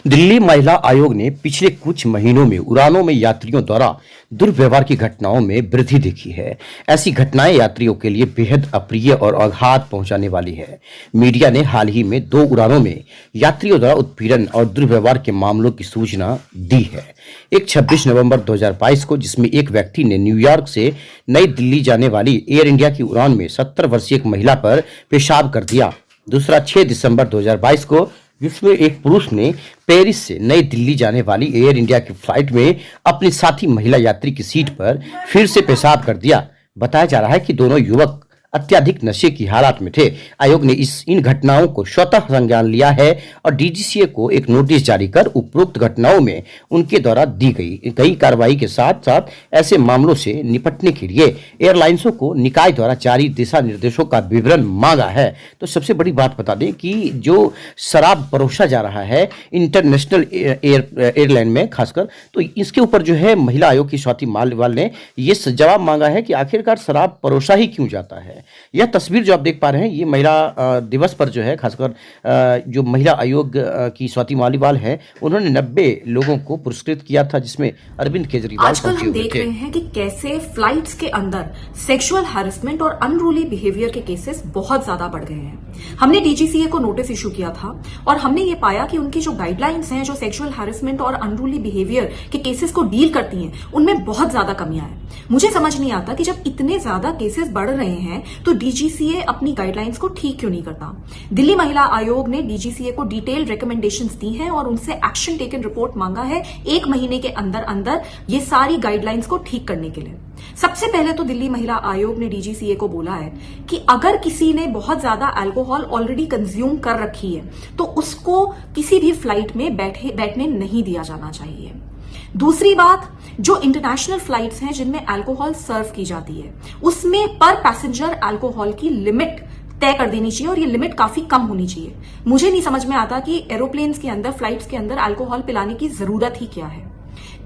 दिल्ली महिला आयोग ने पिछले कुछ महीनों में उड़ानों में यात्रियों द्वारा दुर्व्यवहार की घटनाओं में वृद्धि देखी है। ऐसी घटनाएं यात्रियों के लिए बेहद अप्रिय और आघात पहुंचाने वाली है। मीडिया ने हाल ही में 2 उड़ानों में यात्रियों द्वारा उत्पीड़न और दुर्व्यवहार के मामलों की सूचना दी है। एक 26 नवंबर 2022 को, जिसमें एक व्यक्ति ने न्यूयॉर्क से नई दिल्ली जाने वाली एयर इंडिया की उड़ान में 70 वर्षीय एक महिला पर पेशाब कर दिया। दूसरा 6 दिसंबर 2022 को, जिसमें एक पुरुष ने पेरिस से नई दिल्ली जाने वाली एयर इंडिया की फ्लाइट में अपनी साथी महिला यात्री की सीट पर फिर से पेशाब कर दिया। बताया जा रहा है कि दोनों युवक अत्यधिक नशे की हालत में थे। आयोग ने इन घटनाओं को स्वतः संज्ञान लिया है और डीजीसीए को एक नोटिस जारी कर उपरोक्त घटनाओं में उनके द्वारा दी गई कार्रवाई के साथ साथ ऐसे मामलों से निपटने के लिए एयरलाइंसों को निकाय द्वारा जारी दिशा निर्देशों का विवरण मांगा है। तो सबसे बड़ी बात बता दें कि जो शराब परोसा जा रहा है इंटरनेशनल एयरलाइन में खासकर, तो इसके ऊपर जो है महिला आयोग की स्वाति मालिवाल ने ये जवाब मांगा है कि आखिरकार शराब परोसा ही क्यों जाता है। यह तस्वीर जो आप देख पा रहे हैं, ये महिला दिवस पर जो है खासकर जो महिला आयोग की स्वाति मालिवाल है, उन्होंने 90 लोगों को पुरस्कृत किया था, जिसमें अरविंद केजरीवाल आजकल हम देख रहे हैं कि कैसे फ्लाइट्स के अंदर सेक्सुअल हैरेसमेंट और अनरूली बिहेवियर के केसेस बहुत ज्यादा बढ़ गए हैं। हमने डीजीसीए को नोटिस इशू किया था और हमने ये पाया कि उनकी जो गाइडलाइंस हैं, जो सेक्सुअल हैरेसमेंट और अनरूली बिहेवियर के केसेस को डील करती हैं, उनमें बहुत ज्यादा कमियां हैं। मुझे समझ नहीं आता कि जब इतने ज्यादा केसेस बढ़ रहे हैं तो डीजीसीए अपनी गाइडलाइंस को ठीक क्यों नहीं करता। दिल्ली महिला आयोग ने डीजीसीए को डिटेल्ड रिकमेंडेशंस दी हैं और उनसे एक्शन टेकन रिपोर्ट मांगा है 1 महीने के अंदर अंदर ये सारी गाइडलाइंस को ठीक करने के लिए। सबसे पहले तो दिल्ली महिला आयोग ने डीजीसीए को बोला है कि अगर किसी ने बहुत ज्यादा अल्कोहल ऑलरेडी कंज्यूम कर रखी है तो उसको किसी भी फ्लाइट में बैठने नहीं दिया जाना चाहिए। दूसरी बात, जो इंटरनेशनल फ्लाइट्स हैं जिनमें अल्कोहल सर्व की जाती है, उसमें पर पैसेंजर अल्कोहल की लिमिट तय कर देनी चाहिए और ये लिमिट काफी कम होनी चाहिए। मुझे नहीं समझ में आता कि एरोप्लेन्स के अंदर, फ्लाइट्स के अंदर अल्कोहल पिलाने की जरूरत ही क्या है।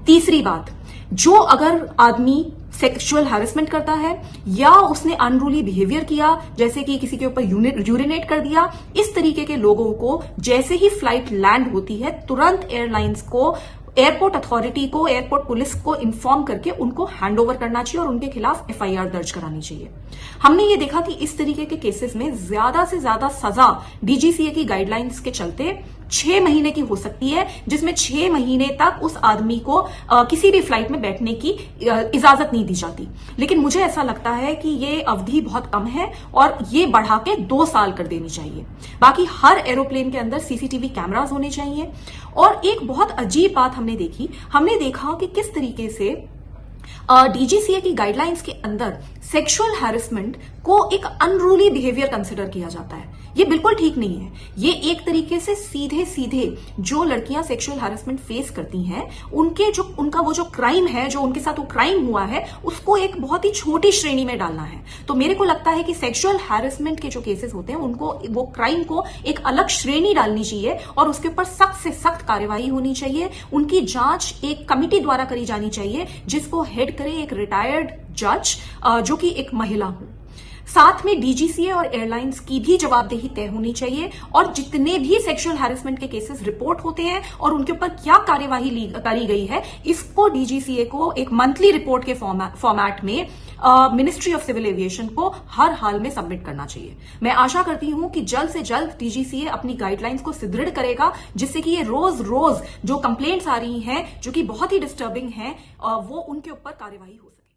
तीसरी बात, जो अगर आदमी सेक्सुअल हैरेसमेंट करता है या उसने अनरूली बिहेवियर किया, जैसे कि किसी के ऊपर यूरिनेट कर दिया, इस तरीके के लोगों को जैसे ही फ्लाइट लैंड होती है तुरंत एयरलाइंस को, एयरपोर्ट अथॉरिटी को, एयरपोर्ट पुलिस को इन्फॉर्म करके उनको हैंडओवर करना चाहिए और उनके खिलाफ एफआईआर दर्ज करानी चाहिए। हमने ये देखा कि इस तरीके के केसेस में ज्यादा से ज्यादा सजा डीजीसीए की गाइडलाइंस के चलते 6 महीने की हो सकती है, जिसमें 6 महीने तक उस आदमी को किसी भी फ्लाइट में बैठने की इजाजत नहीं दी जाती। लेकिन मुझे ऐसा लगता है कि ये अवधि बहुत कम है और ये बढ़ा के 2 साल कर देनी चाहिए। बाकी हर एरोप्लेन के अंदर सीसीटीवी कैमरास होने चाहिए। और एक बहुत अजीब बात हमने देखा कि किस तरीके से डीजीसीए की गाइडलाइंस के अंदर सेक्सुअल हैरेसमेंट को एक अनरूली बिहेवियर कंसिडर किया जाता है। ये बिल्कुल ठीक नहीं है। ये एक तरीके से सीधे जो लड़कियां सेक्सुअल हैरेसमेंट फेस करती हैं, उनका वो जो क्राइम है, जो उनके साथ वो क्राइम हुआ है, उसको एक बहुत ही छोटी श्रेणी में डालना है। तो मेरे को लगता है कि सेक्सुअल हैरेसमेंट के जो केसेस होते हैं, उनको, वो क्राइम को एक अलग श्रेणी डालनी चाहिए और उसके ऊपर सख्त से सख्त कार्रवाई होनी चाहिए। उनकी जांच एक कमिटी द्वारा करी जानी चाहिए, जिसको हेड करे एक रिटायर्ड जज, जो कि एक महिला हो। साथ में डीजीसीए और एयरलाइंस की भी जवाबदेही तय होनी चाहिए और जितने भी सेक्सुअल हैरेसमेंट के केसेस रिपोर्ट होते हैं और उनके ऊपर क्या कार्यवाही करी गई है, इसको डीजीसीए को एक मंथली रिपोर्ट के फॉर्मेट में मिनिस्ट्री ऑफ सिविल एविएशन को हर हाल में सबमिट करना चाहिए। मैं आशा करती हूं कि जल्द से जल्द डीजीसीए अपनी गाइडलाइंस को सुदृढ़ करेगा, जिससे कि ये रोज जो कंप्लेंट्स आ रही हैं, जो कि बहुत ही डिस्टर्बिंग हैं, वो उनके ऊपर कार्यवाही हो सके।